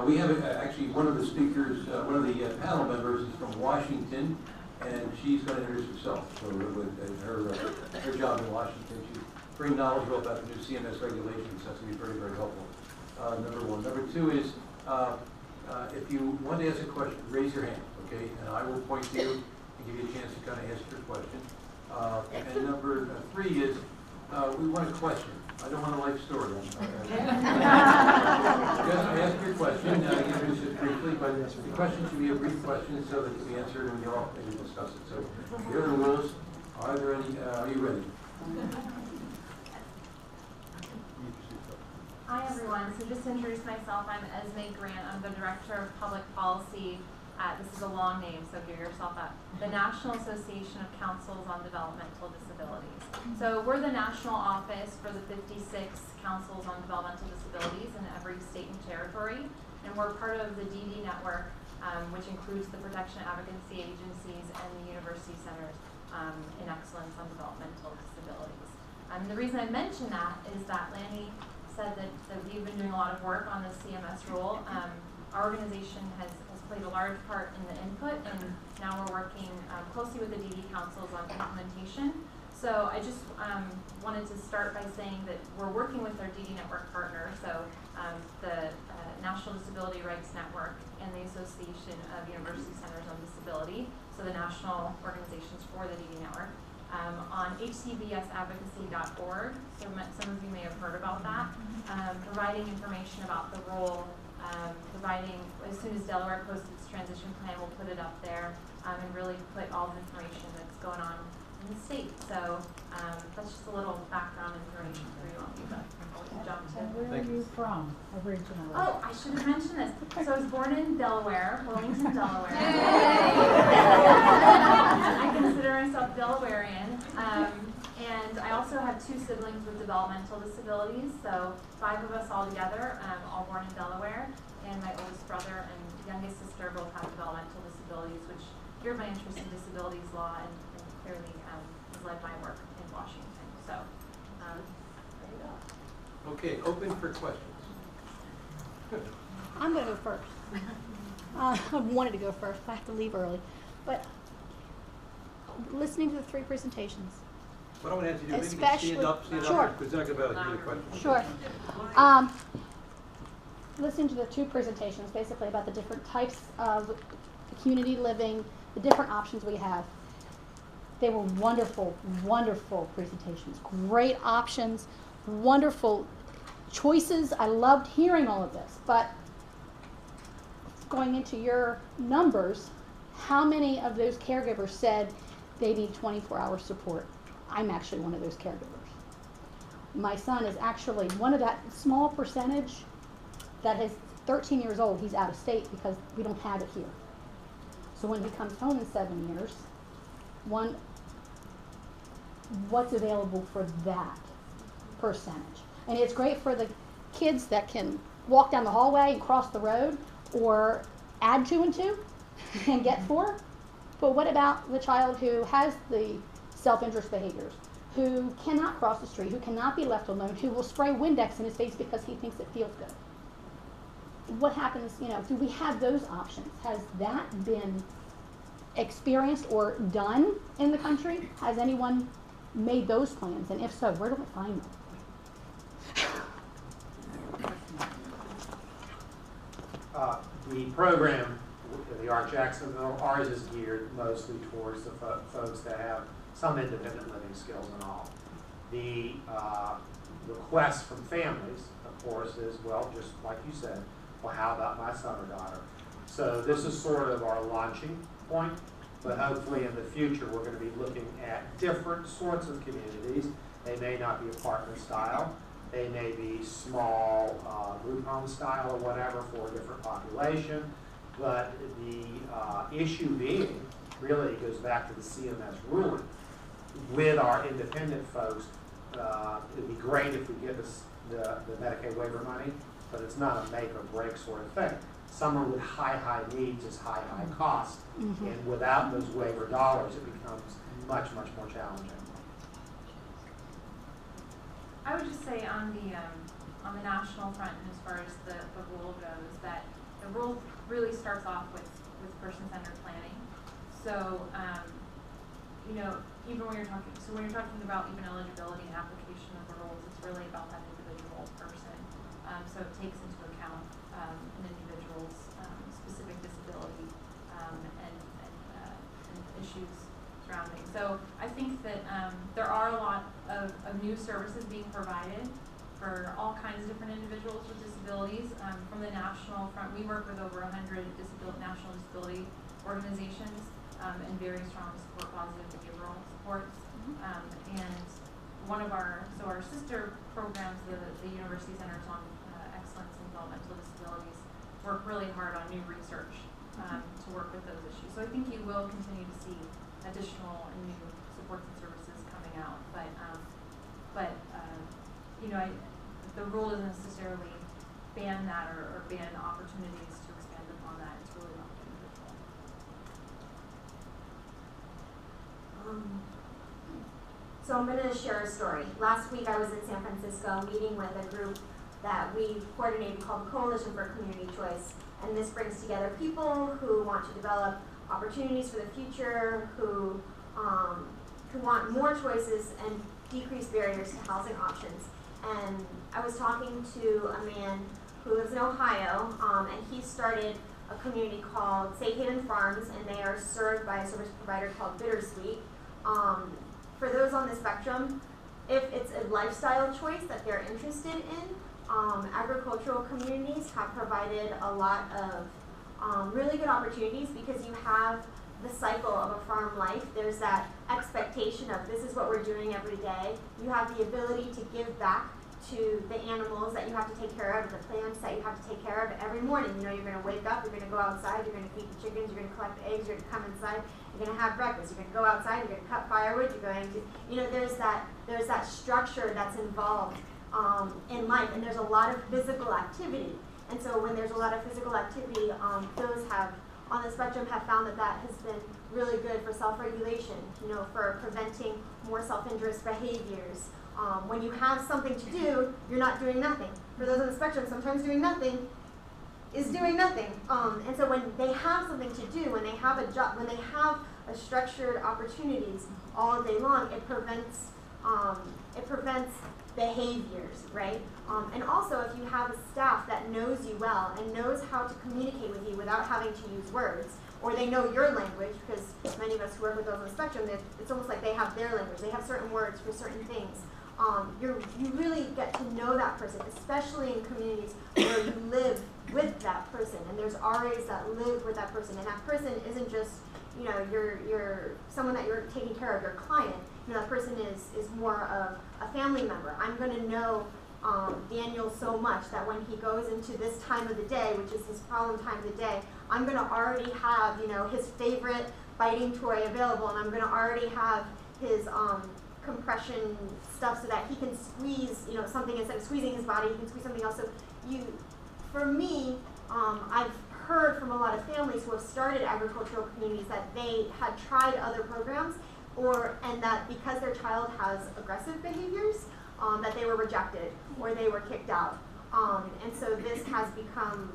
We have actually one of the speakers, one of the panel members is from Washington, and she's going to introduce herself. So with her job in Washington, she's very knowledgeable about the new CMS regulations. That's going to be very, very helpful. Number one. Number two is, if you want to ask a question, raise your hand, okay? And I will point to you and give you a chance to kind of ask your question. And number three is, we want a question. I don't want a life story. Just ask your question. Introduce it briefly, but the question should be a brief question so that it can be answered and we all maybe discuss it. So here are the rules. Are there any? Are you ready? Hi everyone. So just to introduce myself, I'm Esme Grant. I'm the Director of Public Policy at, this is a long name, so give yourself up, the National Association of Councils on Developmental Disabilities. So we're the national office for the 56 councils on developmental disabilities in every state and territory. And we're part of the DD network, which includes the protection advocacy agencies and the university centers in excellence on developmental disabilities. The reason I mention that is that Lanny said that we've been doing a lot of work on the CMS rule. Our organization has played a large part in the input, and now we're working closely with the DD councils on implementation. So I just wanted to start by saying that we're working with our DD network partners, so the National Disability Rights Network and the Association of University Centers on Disability, so the national organizations for the DD network, on hcbsadvocacy.org. So some of you may have heard about that, providing information about the role, providing, as soon as Delaware posts its transition plan, we'll put it up there and really put all the information that's going on in the state. So that's just a little background information for you all. Jump to. Where are you from originally? Oh, I should have mentioned this. So I was born in Delaware, Wilmington, Delaware. I consider myself Delawarean. And I also have two siblings with developmental disabilities, so 5 of us all together, all born in Delaware. And my oldest brother and youngest sister both have developmental disabilities, which geared my interest in disabilities law and clearly has led my work in Washington. So there you go. Okay, open for questions. Good. I'm going to go first. I wanted to go first. I have to leave early. But listening to the 3 presentations. What I want to have you do, maybe Especially, stand up, sure. because they're not going to be able to hear the question. Sure. Listening to the 2 presentations, basically about the different types of community living, the different options we have. They were wonderful, wonderful presentations. Great options, wonderful choices. I loved hearing all of this. But going into your numbers, how many of those caregivers said they need 24-hour support? I'm actually one of those caregivers. My son is actually one of that small percentage that is 13 years old. He's out of state because we don't have it here. So when he comes home in 7 years, what's available for that percentage? And it's great for the kids that can walk down the hallway and cross the road or add 2 and 2 and get 4. But what about the child who has the self-interest behaviors, who cannot cross the street, who cannot be left alone, who will spray Windex in his face because he thinks it feels good? What happens, do we have those options? Has that been experienced or done in the country? Has anyone made those plans? And if so, where do we find them? The program, the Art Jacksonville, ours is geared mostly towards the folks that have some independent living skills and all. The request from families, of course, is, well, just like you said, well, how about my son or daughter? So this is sort of our launching point, but hopefully in the future we're going to be looking at different sorts of communities. They may not be apartment style. They may be small group home style or whatever for a different population. But the issue being, really goes back to the CMS ruling. With our independent folks, it would be great if we get the Medicaid waiver money, but it's not a make or break sort of thing. Someone with high needs is high cost, and without those waiver dollars, it becomes much more challenging. I would just say on the national front, and as far as the rule goes, that the role really starts off with person-centered planning. So, you know, even when you're talking about even eligibility and application of the roles, it's really about that individual person. So it takes into account an individual's specific disability and issues surrounding. So I think that there are a lot of new services being provided for all kinds of different individuals with disabilities. From the national front, we work with over 100 national disability organizations and very strong support positive behavioral supports. And one of our sister programs, the University Centers on Excellence in Developmental Disabilities, work really hard on new research to work with those issues. So I think you will continue to see additional and new supports and services coming out. But you know, the rule doesn't necessarily ban that or ban opportunities to expand upon that. It's really up to the individual. So I'm going to share a story. Last week I was in San Francisco meeting with a group that we coordinated called the Coalition for Community Choice. And this brings together people who want to develop opportunities for the future, who want more choices and decrease barriers to housing options. And I was talking to a man who lives in Ohio, and he started a community called Safe Haven Farms, and they are served by a service provider called Bittersweet. For those on the spectrum, if it's a lifestyle choice that they're interested in, agricultural communities have provided a lot of really good opportunities because you have the cycle of a farm life. There's that expectation of this is what we're doing every day. You have the ability to give back to the animals that you have to take care of, the plants that you have to take care of every morning. You know, you're going to wake up, you're going to go outside, you're going to feed the chickens, you're going to collect eggs, you're going to come inside, you're going to have breakfast, you're going to go outside, you're going to cut firewood, you're going to, you know, there's that structure that's involved in life, and there's a lot of physical activity. And so when there's a lot of physical activity, those on the spectrum have found that has been really good for self-regulation, you know, for preventing more self-injurious behaviors. When you have something to do, you're not doing nothing. For those on the spectrum, sometimes doing nothing is doing nothing. And so when they have something to do, when they have a job, when they have a structured opportunities all day long, it prevents behaviors, right? And also, if you have a staff that knows you well and knows how to communicate with you without having to use words, or they know your language, because many of us who work with those on the spectrum, it's almost like they have their language. They have certain words for certain things. You really get to know that person, especially in communities where you live with that person, and there's RAs that live with that person, and that person isn't just, you know, you're someone that you're taking care of, your client. You know, that person is more of a family member. I'm going to know Daniel so much that when he goes into this time of the day, which is his problem time of the day, I'm going to already have, you know, his favorite biting toy available, and I'm going to already have his compression stuff so that he can squeeze, you know, something instead of squeezing his body, he can squeeze something else. So for me, I've heard from a lot of families who have started agricultural communities that they had tried other programs, and that because their child has aggressive behaviors, that they were rejected or they were kicked out. And so this has become